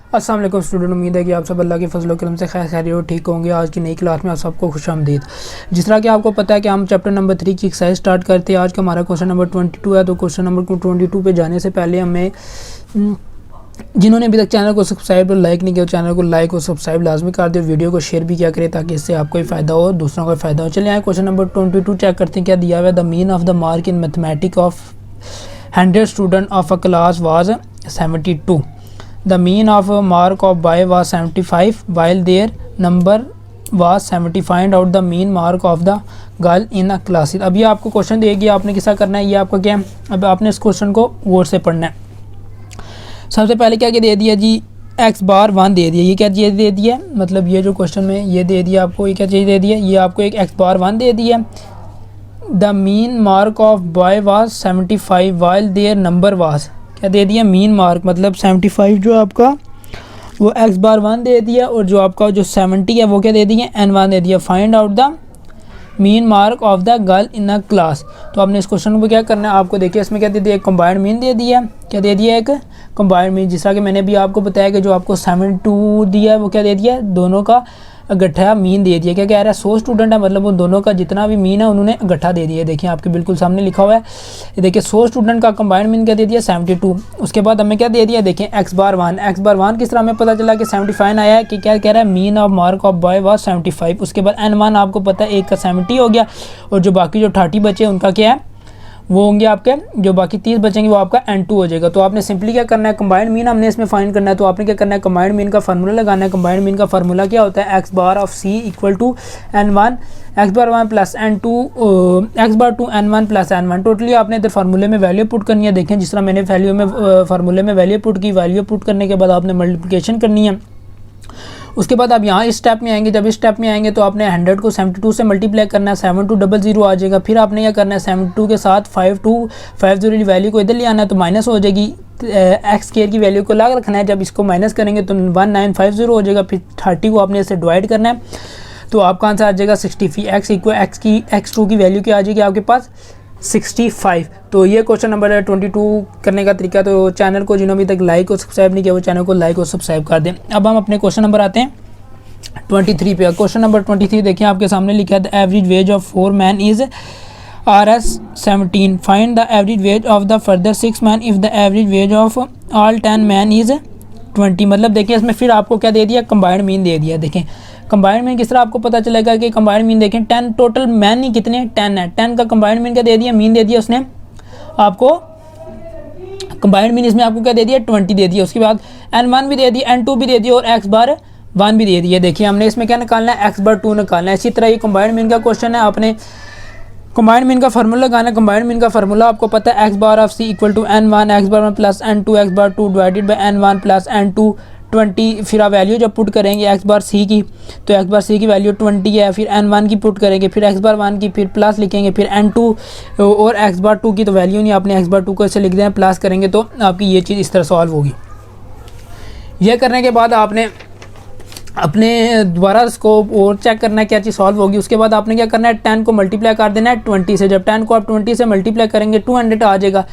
अस्सलाम वालेकुम स्टूडेंट, उम्मीद है कि आप सब अल्लाह के फजल करम से खैर खैरियत और ठीक होंगे। आज की नई क्लास में आप सबको खुशामदीद। जिस तरह कि आपको पता है कि हम चैप्टर नंबर 3 की एक्सरसाइज स्टार्ट करते हैं। आज का हमारा क्वेश्चन नंबर 22 है। तो क्वेश्चन नंबर 22 पे जाने से पहले हमें जिन्होंने अभी तक चैनल को सब्सक्राइब और लाइक नहीं किया, चैनल को लाइक और सब्सक्राइब लाजमी कर दे, वीडियो को शेयर भी किया करें ताकि इससे आपको ही फ़ायदा हो, दूसरों को फ़ायदा हो। चलिए आए क्वेश्चन नंबर 22 चेक करते हैं क्या दिया हुआ है। The mean of the mark in mathematic of 100 student of a class was 72. The mean of a mark of boy was 75 while their number was 70. Find out the mean mark of the girl in a class. अब ये आपको question देगी, आपने किसा करना है, ये आपका क्या है, अब आपने इस क्वेश्चन को गौर से पढ़ना है। सबसे पहले क्या दे दिया जी, x बार 1 दे दिया। ये क्या चीज़ दे दिया, मतलब ये जो क्वेश्चन में ये दे दिया आपको, ये क्या चीज़ दे दिया, ये आपको एक x बार 1 दे दिया। The mean mark of boy was 75 while their number was, क्या दे दिया, मीन मार्क मतलब 75 जो आपका वो x बार 1 दे दिया, और जो आपका जो 70 है वो क्या दे दिया, n1 दे दिया। Find out the mean mark of the girl in a class. तो आपने इस क्वेश्चन को क्या करना है, आपको देखिए इसमें क्या दे दिया, एक कंबाइंड मीन दे दिया। क्या दे दिया, एक कंबाइंड मीन। जिस तरह कि मैंने भी आपको बताया कि जो आपको 72 दिया है वो क्या दे दिया, दोनों का इकट्ठा मीन दे दिया। क्या कह रहा है, 100 स्टूडेंट है, मतलब उन दोनों का जितना भी मीन है उन्होंने इकट्ठा दे दिया। देखिए आपके बिल्कुल सामने लिखा हुआ है, ये देखिए 100 स्टूडेंट का कंबाइंड मीन क्या दे दिया, 72। उसके बाद हमें क्या दे दिया, देखिए x बार 1 किस तरह हमें पता चला कि 75 आया है, कि क्या कह रहा है, mean of mark of boy was 75। उसके बाद n1 आपको पता है एक का 70 हो गया, और जो बाकी जो 30 बचे उनका क्या है, वो होंगे आपके, जो बाकी 30 बचेंगे वो आपका n2 हो जाएगा। तो आपने सिंपली क्या करना है, कंबाइंड मीन हमने इसमें फाइंड करना है। तो आपने क्या करना है, कंबाइंड मीन का फार्मूला लगाना है। कंबाइंड मीन का फार्मूला क्या होता है, x bar of c equal to n1 x bar 1 plus n2 x bar 2 n1 plus n1। Totally आपने इधर फार्मूले में वैल्यू पुट करनी है। देखें जिस तरह मैंने वैल्यू में फार्मूले में वैल्यू पुट की, वैल्यू पुट करने के बाद आपने मल्टीप्लिकेशन करनी है। उसके बाद आप यहाँ इस स्टेप में आएंगे, जब इस स्टेप में आएंगे तो आपने 100 को 72 से मल्टीप्लाई करना है, 7200 आ जाएगा। फिर आपने क्या करना है, 72 के साथ 5250 वैल्यू को इधर ले आना है, तो माइनस हो जाएगी। एक्स स्क्वायर की वैल्यू को लाग रखना है, जब इसको माइनस करेंगे तो 1950 हो जाएगा। फिर 30 को आपने इसे डिवाइड करना है, तो आपका आंसर आ जाएगा 60। फिर x2 की वैल्यू क्या आ जाएगी आपके पास, 65। तो ये क्वेश्चन नंबर 22 करने का तरीका। तो चैनल को जिन्होंने अभी तक लाइक और सब्सक्राइब नहीं किया वो चैनल को लाइक और सब्सक्राइब कर दें। अब हम अपने क्वेश्चन नंबर आते हैं 23 पे। क्वेश्चन नंबर 23 देखिए आपके सामने लिखा है, the average ways of 4 man is RS 17। Find the average ways of the further 6 man if the average ways of all 10 man is 20। मतलब देखिए इसमें फिर आपको क्या दे दिया, कंबाइंड मीन दे दिया। देखें कंबाइंड मीन किस तरह आपको पता चलेगा कि कंबाइंड मीन, देखें 10 टोटल मैन ही कितने, 10 है। 10 का कंबाइंड मीन क्या दे दिया, मीन दे दिया उसने आपको, कंबाइंड मीन इसमें आपको क्या दे दिया, 20 दे दिया। उसके बाद n1 भी दे दिया, n2 भी दे दिया, और x बार 1 भी दे दिया। देखिए हमने इसमें क्या निकालना है, x बार 2 निकालना है। इसी तरह ये कंबाइंड मीन का क्वेश्चन है, आपने कंबाइंड मीन का फार्मूला लगाना है। कंबाइंड मीन का फार्मूला आपको पता है, x bar of c equal to n1 x bar 1 plus n2 x bar 2 divided by n1 plus n2 20। फिर आप वैल्यू जब पुट करेंगे x बार c की, तो x बार c की वैल्यू 20 है। फिर n1 की पुट करेंगे, फिर x बार 1 की, फिर प्लस लिखेंगे, फिर n2 और x बार 2 की तो वैल्यू नहीं, आपने x बार 2 को ऐसे लिख दें, प्लस करेंगे तो आपकी ये चीज़ इस तरह सॉल्व होगी। ये करने के बाद आपने अपने दोबारा इसको और चेक करना है क्या चीज़ सॉल्व होगी। उसके बाद आपने क्या करना है, 10 को मल्टीप्लाई कर देना है 20 से। जब 10 को आप 20 से मल्टीप्लाई करेंगे 200 आ जाएगा।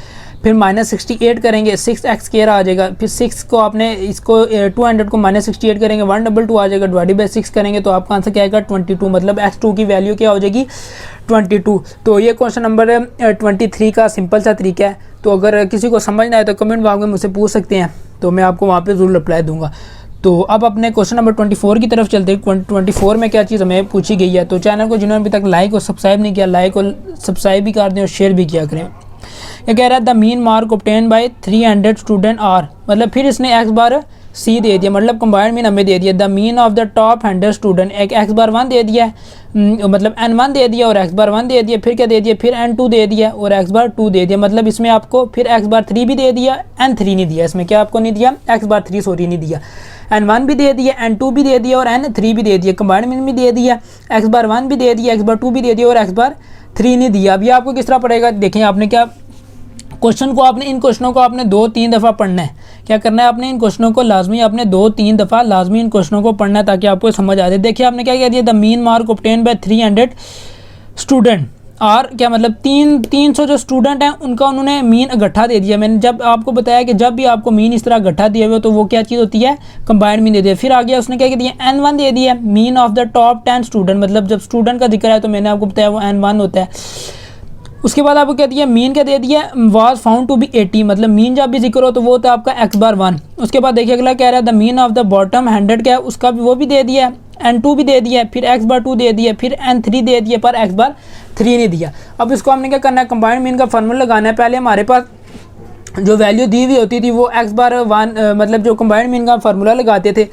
फिर -68 करेंगे, 6x² आ जाएगा। फिर 6 को आपने इसको 200 को -68 करेंगे, 122 आ जाएगा। डिवाइडेड बाई 6 करेंगे तो आपका आंसर क्या आएगा, 22। मतलब x2 की वैल्यू क्या हो जाएगी, 22। तो ये क्वेश्चन नंबर 23 का सिंपल सा तरीका है। तो अगर किसी को समझ ना आए तो कमेंट बॉक्स में मुझसे पूछ सकते हैं, तो मैं आपको वहाँ पर ज़रूर रिप्लाई दूंगा। तो अब अपने क्वेश्चन नंबर 24 की तरफ चलते हैं। 24 में क्या चीज़ हमें पूछी गई है। तो चैनल को जिन्होंने अभी तक लाइक और सब्सक्राइब नहीं किया, लाइक और सब्सक्राइब भी कर दें और शेयर भी किया करें। ये कह रहा है, the mean mark obtain by 300 student are, मतलब फिर इसने x बार c दे दिया, मतलब कंबाइंड मीन हमें दे दिया। The mean of the top 100 student, एक x बार 1 दे दिया है, मतलब n1 दे दिया और x बार 1 दे दिया। फिर क्या दे दिया, फिर n2 दे दिया और x बार 2 दे दिया। मतलब इसमें आपको फिर x बार 3 भी दे दिया, n3 नहीं दिया। इसमें क्या आपको नहीं दिया, x बार 3 सॉरी नहीं दिया, n1 भी दे दिया, n2 भी दे दिया और n3 भी दे दिया। कंबाइंड मीन भी दे दिया, x बार 1 भी दे दिया, x बार 2 भी दे दिया और x बार 3 नहीं दिया। अभी आपको किस तरह पड़ेगा, देखें आपने क्या क्वेश्चन को, आपने इन क्वेश्चनों को आपने 2-3 दफ़ा पढ़ना है। क्या करना है, आपने इन क्वेश्चनों को लाजमी आपने 2-3 दफ़ा लाजमी इन क्वेश्चनों को पढ़ना है ताकि आपको समझ आ जाए। देखिए आपने क्या कह दिया, the mean mark obtain by 300 student और क्या मतलब 300 जो स्टूडेंट हैं उनका उन्होंने मीन इकट्ठा दे दिया। मैंने जब आपको बताया कि जब भी आपको मीन इस तरह इकट्ठा दिए हुए तो वो क्या चीज़ होती है, कंबाइंड मीन दे दिया। फिर आगे उसने क्या दिया, N1 दे दिया, mean of the top 10 student, मतलब जब स्टूडेंट का जिक्र है तो मैंने आपको बताया वो N1 होता है। उसके बाद आपको क्या दिया, मीन क्या दे दिया, वाज फाउंड टू बी 80, मतलब मीन जब भी जिक्र हो तो वो होता है आपका x बार 1। उसके बाद देखिए अगला कह रहा है the mean of the bottom 100 क्या है, उसका भी वो भी दे दिया है, N2 भी दे दिया है, फिर x बार 2 दे दिया, फिर N3 दे दिया, पर x बार 3 नहीं दिया। अब इसको हमने क्या करना है, कंबाइंड मीन का फार्मूला लगाना है। पहले हमारे पास जो वैल्यू दी हुई होती थी वो x बार 1, मतलब जो कंबाइंड मीन का फार्मूला लगाते थे,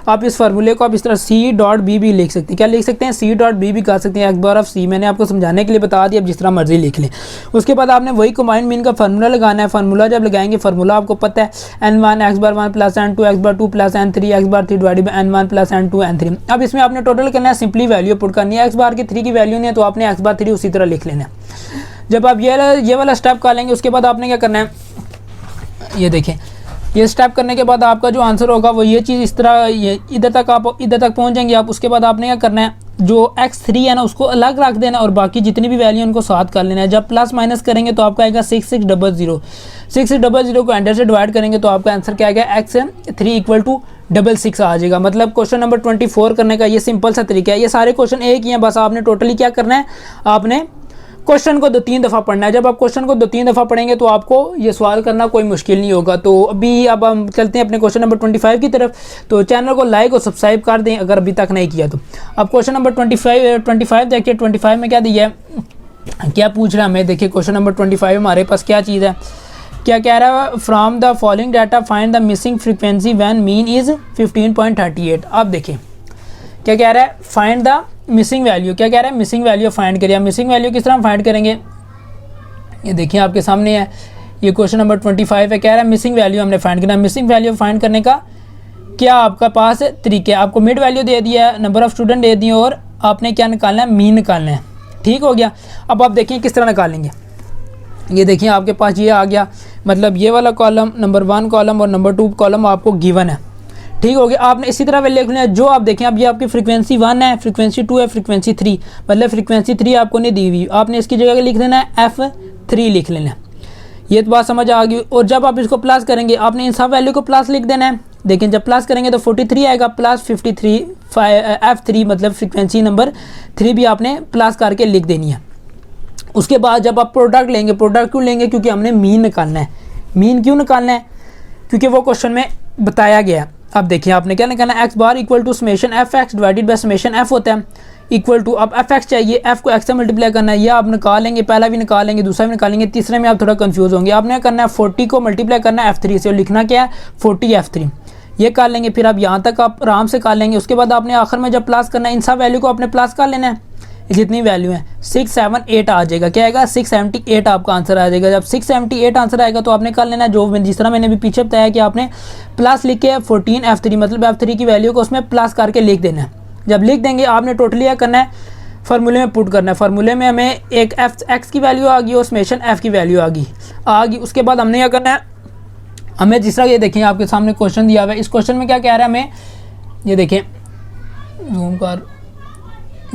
आप इस फार्मूले को आप इस तरह c डॉट बी भी लिख सकते हैं। क्या लिख सकते हैं, c डॉट बी भी कर सकते हैं, x बार ऑफ c। मैंने आपको समझाने के लिए बता दिया, अब जिस तरह मर्जी लिख लें। उसके बाद आपने वही कंबाइंड मीन का फार्मूला लगाना है। फार्मूला जब लगाएंगे, फार्मूला आपको पता है n1 x bar 1 plus n2 x bar 2 plus n3 x bar 3 divided by n1 plus n2 n3। अब इसमें आपने टोटल करना है, सिंपली वैल्यू पुट करनी है। x बार की 3 की वैल्यू नहीं है तो आपने x बार 3 उसी तरह लिख लेना है। जब आप ये वाला स्टेप कर लेंगे उसके बाद आपने क्या करना है, ये देखें, ये स्टेप करने के बाद आपका जो आंसर होगा वो ये चीज़ इस तरह, ये इधर तक आप इधर तक पहुंच जाएंगे आप। उसके बाद आपने क्या करना है, जो x3 है ना उसको अलग रख देना और बाकी जितनी भी वैल्यू उनको साथ कर लेना है। जब प्लस माइनस करेंगे तो आपका आएगा 6600। 6600 को 100 से डिवाइड करेंगे तो आपका आंसर क्या आएगा, x3 इक्वल टू 66 आ जाएगा। मतलब क्वेश्चन नंबर 24 करने का ये सिंपल सा तरीका है। ये सारे क्वेश्चन एक ही हैं, बस आपने टोटली क्या करना है, आपने क्वेश्चन को 2-3 दफ़ा पढ़ना है। जब आप क्वेश्चन को 2-3 दफ़ा पढ़ेंगे तो आपको ये सवाल करना कोई मुश्किल नहीं होगा। तो अभी अब हम चलते हैं अपने क्वेश्चन नंबर 25 की तरफ। तो चैनल को लाइक और सब्सक्राइब कर दें अगर अभी तक नहीं किया तो। अब क्वेश्चन नंबर 25 देखिए, 25 में क्या दिया है, क्या पूछ रहा है हमें, देखिए क्वेश्चन नंबर 25 हमारे पास क्या चीज़ है, क्या कह रहा है, from the following data find the missing frequency when mean is 15.38। अब देखिए क्या कह रहा है, फाइंड द मिसिंग वैल्यू। क्या कह रहा है, मिसिंग वैल्यू फाइंड करिए। मिसिंग वैल्यू किस तरह फाइंड करेंगे, ये देखिए आपके सामने है, ये क्वेश्चन नंबर 25 है। कह रहा है मिसिंग वैल्यू हमने फाइंड करना है। मिसिंग वैल्यू फाइंड करने का क्या आपका पास तरीके, आपको मिड वैल्यू दे दिया है, नंबर ऑफ स्टूडेंट दे दिए और आपने क्या निकालना है, मीन निकालना है। ठीक हो गया। अब आप देखिए किस तरह निकालेंगे, ये देखिए आपके पास ये आ गया, मतलब ये वाला कॉलम, नंबर 1 कॉलम और नंबर 2 कॉलम आपको गिवन है। ठीक हो गया। आपने इसी तरह लिख लिया, जो आप देखें अब ये आपकी फ्रीक्वेंसी 1 है, फ्रीक्वेंसी 2 है, फ्रीक्वेंसी 3, मतलब फ्रीक्वेंसी 3 आपको नहीं दी हुई, आपने इसकी जगह लिख देना है F3 लिख लेना है। ये तो बात समझ आ गई। और जब आप इसको प्लस करेंगे आपने इन सब वैल्यू को प्लस लिख देना है। देखें जब प्लस करेंगे तो 43 आएगा, प्लस 53 F3 मतलब फ्रीक्वेंसी नंबर 3 भी आपने प्लस करके लिख देनी है। उसके बाद जब आप प्रोडक्ट लेंगे, प्रोडक्ट क्यों लेंगे, क्योंकि हमने मीन निकालना है। मीन क्यों निकालना है, क्योंकि वो क्वेश्चन में बताया गया है। अब देखिए आपने क्या निकालना है, x bar equal to summation f x divided by summation f होता है, इक्वल टू, अब एफ एक्स चाहिए, एफ को एक्स से मल्टीप्लाई करना है। ये आप निकालेंगे, पहला भी निकालेंगे, दूसरा भी निकालेंगे, तीसरे में आप थोड़ा कंफ्यूज होंगे। आपने करना है 40 को मल्टीप्लाई करना है F3 से और लिखना क्या है 40 F3, ये कर लेंगे। फिर आप यहाँ तक आप आराम से कर लेंगे। उसके बाद आपने आखिर में जब प्लस करना है, इन सब वैल्यू को आपने प्लस कर लेना है, जितनी वैल्यू है 678 आ जाएगा। क्या आएगा 678 आपका आंसर आ जाएगा। जब 678 आंसर आएगा तो आपने कर लेना जो जिस तरह मैंने भी पीछे बताया कि आपने प्लस लिख के 14 F3 मतलब F3 की वैल्यू को उसमें प्लस करके लिख देना है। जब लिख देंगे आपने टोटली क्या करना है, फार्मूले में पुट करना है। फार्मूले में हमें एक एक्स की वैल्यू आ गई और समेशन एफ की वैल्यू आ गई। उसके बाद हमने क्या करना है, हमें जिस तरह ये देखें आपके सामने क्वेश्चन दिया हुआ है, इस क्वेश्चन में क्या कह रहा है हमें, ये देखें जूम कर,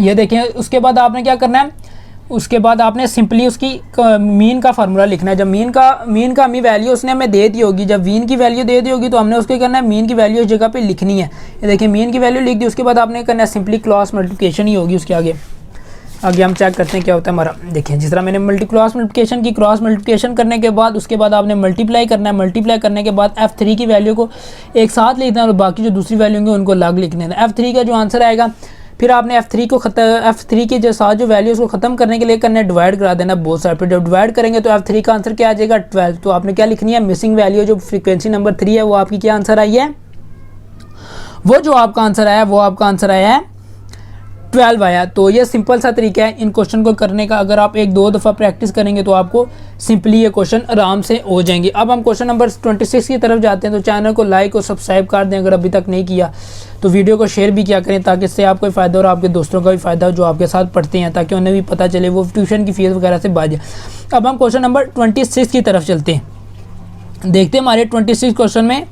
ये देखें। उसके बाद आपने क्या करना है, उसके बाद आपने सिंपली उसकी मीन का फार्मूला लिखना है। जब मीन का हमें वैल्यू उसने हमें दे दी होगी, जब मीन की वैल्यू दे दी होगी तो हमने उसके करना है मीन की वैल्यू उस जगह पे लिखनी है। ये देखिए मीन की वैल्यू लिख दी, उसके बाद आपने करना है सिंपली क्रॉस मल्टीप्लिकेशन ही होगी उसके आगे हम चेक करते हैं क्या होता है हमारा। देखिए जिस तरह मैंने क्रॉस मल्टीप्लिकेशन की, क्रॉस मल्टीप्लिकेशन करने के बाद उसके बाद आपने मल्टीप्लाई करना है। मल्टीप्लाई करने के बाद F3 की वैल्यू को एक साथ लिखना है और बाकी जो दूसरी वैल्यू होंगी उनको अलग लिखना है। F3 का जो आंसर आएगा, फिर आपने F3 के जो साथ जो वैल्यू उसको ख़त्म करने के लिए करना है डिवाइड करा देना बहुत सारे। फिर जब डिवाइड करेंगे तो F3 का आंसर क्या आ जाएगा 12। तो आपने क्या लिखनी है, मिसिंग वैल्यू जो फ्रीक्वेंसी नंबर 3 है वो आपकी क्या आंसर आई है, वो जो आपका आंसर आया वो आपका आंसर आया है 12 आया। तो ये सिंपल सा तरीका है इन क्वेश्चन को करने का। अगर आप 1-2 दफ़ा प्रैक्टिस करेंगे तो आपको सिंपली ये क्वेश्चन आराम से हो जाएंगे। अब हम क्वेश्चन नंबर 26 की तरफ जाते हैं। तो चैनल को लाइक और सब्सक्राइब कर दें अगर अभी तक नहीं किया, तो वीडियो को शेयर भी किया करें ताकि इससे आपको फ़ायदा और आपके दोस्तों का भी फ़ायदा हो जो आपके साथ पढ़ते हैं, ताकि उन्हें भी पता चले, वो ट्यूशन की फ़ीस वगैरह से बच जाए। अब हम क्वेश्चन नंबर 26 की तरफ चलते हैं, देखते हैं हमारे 26 क्वेश्चन में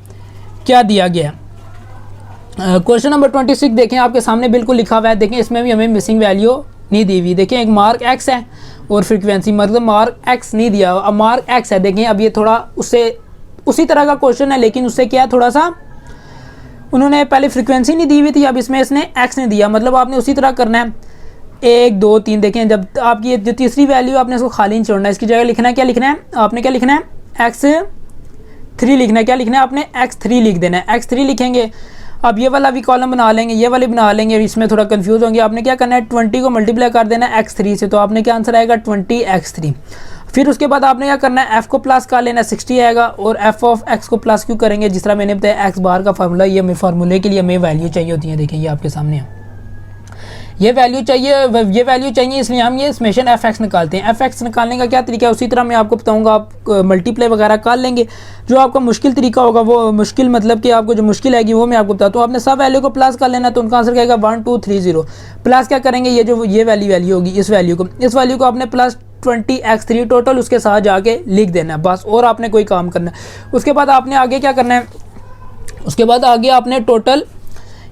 क्या दिया गया। क्वेश्चन नंबर 26 देखें आपके सामने बिल्कुल लिखा हुआ है। देखें इसमें भी हमें मिसिंग वैल्यू नहीं दी हुई। देखिए एक मार्क एक्स है और फ्रीक्वेंसी मतलब मार्क एक्स नहीं दिया हुआ, अब मार्क एक्स है। देखिए अब ये थोड़ा उससे उसी तरह का क्वेश्चन है, लेकिन उससे क्या है थोड़ा सा उन्होंने पहले फ्रीक्वेंसी नहीं दी हुई थी, अब इसमें इसने एक्स नहीं दिया, मतलब आपने उसी तरह करना है 1 2 3। देखें जब आपकी जो तीसरी वैल्यू आपने इसको खाली नहीं छोड़ना है, इसकी जगह लिखना है, क्या लिखना है आपने, क्या लिखना है x3 लिखना है, क्या लिखना है आपने x3 लिख देना है, x3 लिखेंगे। अब ये वाला भी कॉलम बना लेंगे, ये वाले बना लेंगे, इसमें थोड़ा कंफ्यूज होंगे। आपने क्या करना है 20 को मल्टीप्लाई कर देना है x3 से, तो आपने क्या आंसर आएगा 20x3। फिर उसके बाद आपने क्या करना है f को प्लस कर लेना है 60 आएगा, और f ऑफ x को प्लस क्यों करेंगे, जिस तरह मैंने बताया x बार का फार्मूला, ये हमें फार्मूले के लिए हमें वैल्यू चाहिए होती है। देखिए ये आपके सामने है, ये वैल्यू चाहिए इसलिए हम ये समेशन एफ एक्स निकालते हैं। एफ एक्स निकालने का क्या तरीका है उसी तरह मैं आपको बताऊंगा, आप मल्टीप्लाई वगैरह कर लेंगे। जो आपका मुश्किल तरीका होगा वो मुश्किल मतलब कि आपको जो मुश्किल आएगी वो मैं आपको बताता हूँ। आपने सब वैल्यू को प्लस कर लेना, तो उनका आंसर क्या आएगा 1230। प्लस क्या करेंगे, ये जो ये वैल्यू होगी इस वैल्यू को आपने प्लस 20x3 टोटल उसके साथ जाके लिख देना है बस, और आपने कोई काम करना है। उसके बाद आपने आगे क्या करना है, उसके बाद आगे आपने टोटल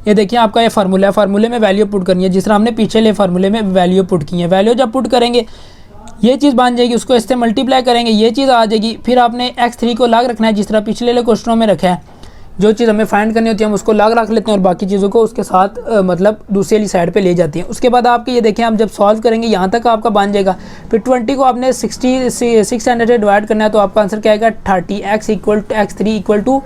ये देखिए आपका ये फार्मूला है, फार्मूले में वैल्यू पुट करनी है, जिस तरह हमने पिछले फार्मूले में वैल्यू पुट की है। वैल्यू जब पुट करेंगे ये चीज़ बन जाएगी, उसको इससे मल्टीप्लाई करेंगे, ये चीज़ आ जाएगी। फिर आपने x3 को अलग रखना है, जिस तरह पिछले क्वेश्चनों में रखा है। जो चीज़ हमें फाइंड करनी होती है हम उसको अलग रख लेते हैं, और बाकी चीज़ों को उसके साथ मतलब दूसरी वाली साइड पर ले जाती हैं। उसके बाद आपके ये देखें आप जब सॉल्व करेंगे यहाँ तक आपका बन जाएगा। फिर 20 को आपने 600 से डिवाइड करना है, तो आपका आंसर क्या आएगा 30x equal to x3 equal to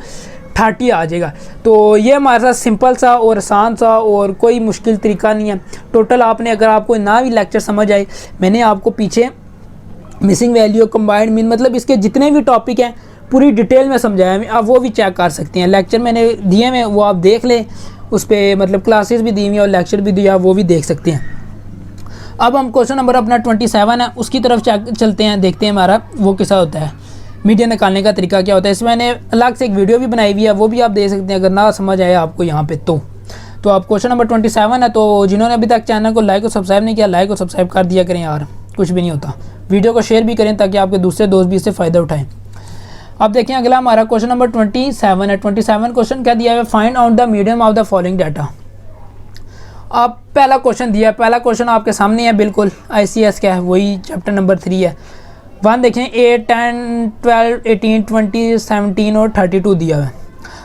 30 आ जाएगा। तो ये हमारे साथ सिंपल सा और आसान सा और कोई मुश्किल तरीका नहीं है। टोटल आपने अगर आपको ना भी लेक्चर समझ आए, मैंने आपको पीछे मिसिंग वैल्यू कंबाइंड मीन मतलब इसके जितने भी टॉपिक हैं पूरी डिटेल में समझाया, आप वो भी चेक कर सकते हैं। लेक्चर मैंने दिए हैं वो आप देख लें, उस पर मतलब क्लासेस भी दी हुई और लेक्चर भी दिया, वो भी देख सकते हैं। अब हम क्वेश्चन नंबर अपना 27 है उसकी तरफ चलते हैं, देखते हैं हमारा वो कैसा होता है, मीडियन निकालने का तरीका क्या होता है। इसमें मैंने अलग से एक वीडियो भी बनाई हुई है, वो भी आप देख सकते हैं अगर ना समझ आए आपको यहाँ पे तो आप क्वेश्चन नंबर 27 है। तो जिन्होंने अभी तक चैनल को लाइक और सब्सक्राइब नहीं किया, लाइक और सब्सक्राइब कर दिया करें यार, कुछ भी नहीं होता। वीडियो को शेयर भी करें ताकि आपके दूसरे दोस्त भी इससे फ़ायदा उठाएं। अब देखें अगला हमारा क्वेश्चन नंबर 27 है। 27 क्वेश्चन क्या दिया है, find out the medium of the following data. आप पहला क्वेश्चन दिया है, पहला क्वेश्चन आपके सामने है बिल्कुल, ICS का है, वही चैप्टर नंबर 3 है। 1 देखें 8 10 12 18 20 17 और 32 दिया है।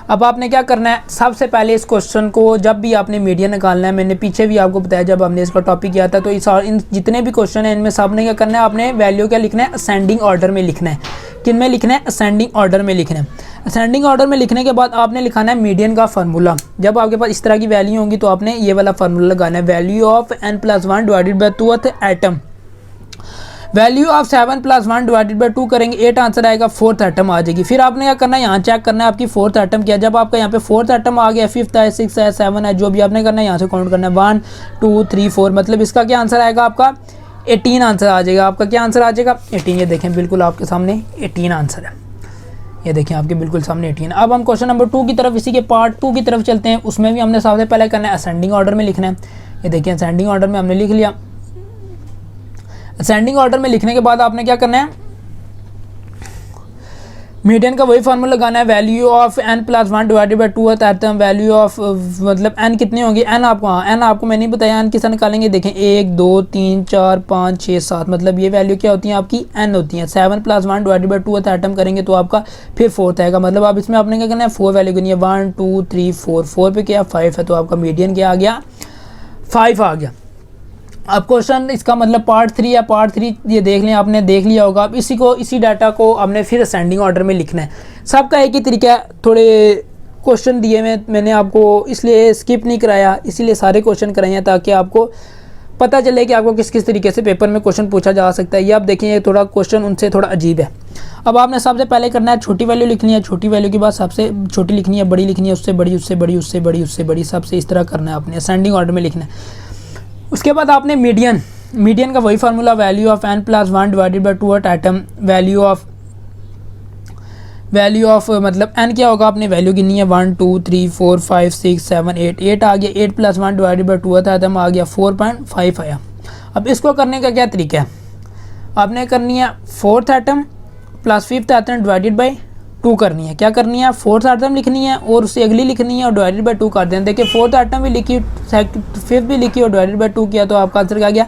अब आपने क्या करना है, सबसे पहले इस क्वेश्चन को जब भी आपने मीडियन निकालना है, मैंने पीछे भी आपको बताया जब हमने इसका टॉपिक किया था, तो इन जितने भी क्वेश्चन हैं इनमें सब ने क्या करना है, आपने वैल्यू क्या लिखना है, असेंडिंग ऑर्डर में लिखना है। किन में लिखना है, असेंडिंग ऑर्डर में लिखना है। असेंडिंग ऑर्डर में लिखने के बाद आपने लिखाना है मीडियन का फार्मूला। जब आपके पास इस तरह की वैल्यू होंगी तो आपने ये वाला फार्मूला लगाना है, value of n+1 divided by 2th atom. Value of 7 + 1 divided by 2 करेंगे, 8 आंसर आएगा, 4th एटम आ जाएगी। फिर आपने क्या करना है, यहाँ चेक करना है आपकी 4th एटम क्या। जब आपका यहाँ पे 4th एटम आ गया, 5th है, 6th है, 7 है, जो भी आपने करना है यहाँ से काउंट करना है 1 2 3 4, मतलब इसका क्या आंसर आएगा आपका 18 आंसर आ जाएगा। आपका क्या आंसर आ जाएगा 18। ये देखें बिल्कुल आपके सामने 18 आंसर है, ये देखें आपके बिल्कुल सामने 18। अब हम क्वेश्चन नंबर 2 की तरफ, इसी के पार्ट 2 की तरफ चलते हैं। उसमें भी हमने सबसे पहले करना है असेंडिंग ऑर्डर में लिखना है। ये देखिए असेंडिंग ऑर्डर में हमने लिख लिया। असेंडिंग ऑर्डर में लिखने के बाद आपने क्या करना है, मीडियन का वही फार्मूला लगाना है, value of n+1 divided by 2th atom. Value of मतलब n कितनी होंगी, n आपको, हाँ n आपको मैंने बताया n किस निकालेंगे। देखें 1 2 3 4 5 6 7, मतलब ये वैल्यू क्या होती है आपकी n होती है। 7 + 1 डिवाइडेड बाई 2th एटम करेंगे तो आपका फिर 4th आएगा, मतलब आप इसमें आपने क्या करना है 4 वैल्यू करनी है, 1 2 3 4, 4 पे क्या 5 है, तो आपका मीडियन क्या आ गया 5 आ गया। अब क्वेश्चन इसका मतलब पार्ट 3 या पार्ट 3 ये देख लें, आपने देख लिया होगा। अब इसी डाटा को हमने फिर असेंडिंग ऑर्डर में लिखना है। सबका एक ही तरीका है, थोड़े क्वेश्चन दिए मैंने आपको इसलिए स्किप नहीं कराया, इसीलिए सारे क्वेश्चन कराए हैं ताकि आपको पता चले कि आपको किस किस तरीके से पेपर में क्वेश्चन पूछा जा सकता है। ये आप देखें ये थोड़ा क्वेश्चन उनसे थोड़ा अजीब है। अब आपने सबसे पहले करना है छोटी वैल्यू लिखनी है, छोटी वैल्यू के बाद सबसे छोटी लिखनी है, बड़ी लिखनी है, उससे बड़ी, उससे बड़ी, उससे बड़ी, उससे बड़ी, सबसे इस तरह करना है आपने, असेंडिंग ऑर्डर में लिखना है। उसके बाद आपने मीडियन का वही formula, value of n+1 divided by 2th atom. Value of मतलब n क्या होगा, आपने वैल्यू गिननी है 1 2 3 4 5 6 7 8, 8 आ गया। 8 + 1 डिवाइडेड बाई 2th एटम आ गया 4.5 आया। अब इसको करने का क्या तरीका है, आपने करनी है 4th atom plus 5th atom divided by 2 करनी है। क्या करनी है 4th एटम लिखनी है और उससे अगली लिखनी है और डिवाइडेड बाई 2 कर देना। देखिए 4th एटम भी लिखी, 5th भी लिखी और डिवाइडेड बाई 2 किया, तो आपका आंसर क्या गया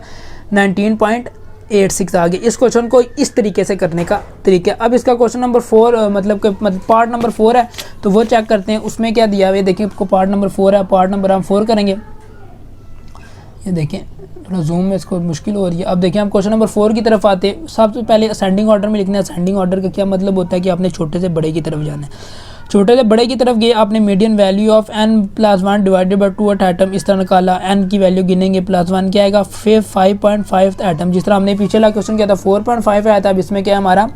19.86 आ गए। इस क्वेश्चन को इस तरीके से करने का तरीका। अब इसका क्वेश्चन नंबर 4 मतलब पार्ट नंबर 4 है, तो वो चेक करते हैं उसमें क्या दिया हुआ है। देखिए आपको पार्ट नंबर 4 है, पार्ट नंबर हम 4 करेंगे। ये देखें थोड़ा जूम में इसको मुश्किल हो रही है। अब देखिए हम क्वेश्चन नंबर 4 की तरफ आते हैं। सबसे पहले असेंडिंग ऑर्डर में लिखना है। असेंडिंग ऑर्डर का क्या मतलब होता है कि आपने छोटे से बड़े की तरफ जाना है। छोटे से बड़े की तरफ गए, आपने median value of n+1 divided by 2 atom इस तरह निकाला। n की वैल्यू गिनेंगे, +1 क्या आएगा, फिर 5.5 एटम। जिस तरह हमने पीछे वाला क्वेश्चन किया था 4.5 आया था, अब इसमें क्या हमारा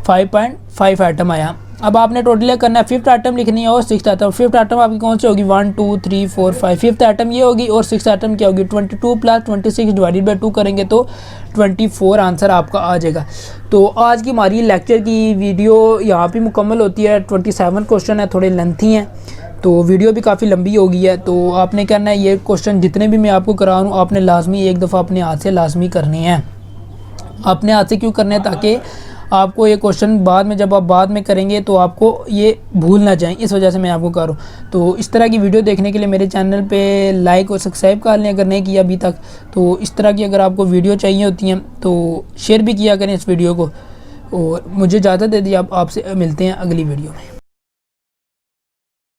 5.5 एटम आया। अब आपने टोटल करना है, 5th आइटम लिखनी है और 6th आइटम। 5th आइटम आपकी कौन सी होगी, 1 2 3 4 5। 5th आइटम ये होगी और 6th आइटम क्या होगी, 22 + 26 डिवाइडेड बाई 2 करेंगे तो 24 आंसर आपका आ जाएगा। तो आज की हमारी लेक्चर की वीडियो यहाँ पे मुकम्मल होती है। 27 क्वेश्चन है, थोड़े लेंथी हैं, तो वीडियो भी काफ़ी लंबी हो गई है। तो आपने करना है ये क्वेश्चन जितने भी मैं आपको करा रहा हूँ, आपने लाजमी एक दफ़ा अपने हाथ से लाजमी करने हैं। अपने हाथ से क्यों करने हैं, ताकि आपको ये क्वेश्चन बाद में जब आप बाद में करेंगे तो आपको ये भूल ना जाएं, इस वजह से मैं आपको कर रहा हूँ। तो इस तरह की वीडियो देखने के लिए मेरे चैनल पे लाइक और सब्सक्राइब कर लें अगर नहीं किया अभी तक। तो इस तरह की अगर आपको वीडियो चाहिए होती हैं तो शेयर भी किया करें इस वीडियो को। और मुझे इजाज़त दे दी, आप आपसे मिलते हैं अगली वीडियो में।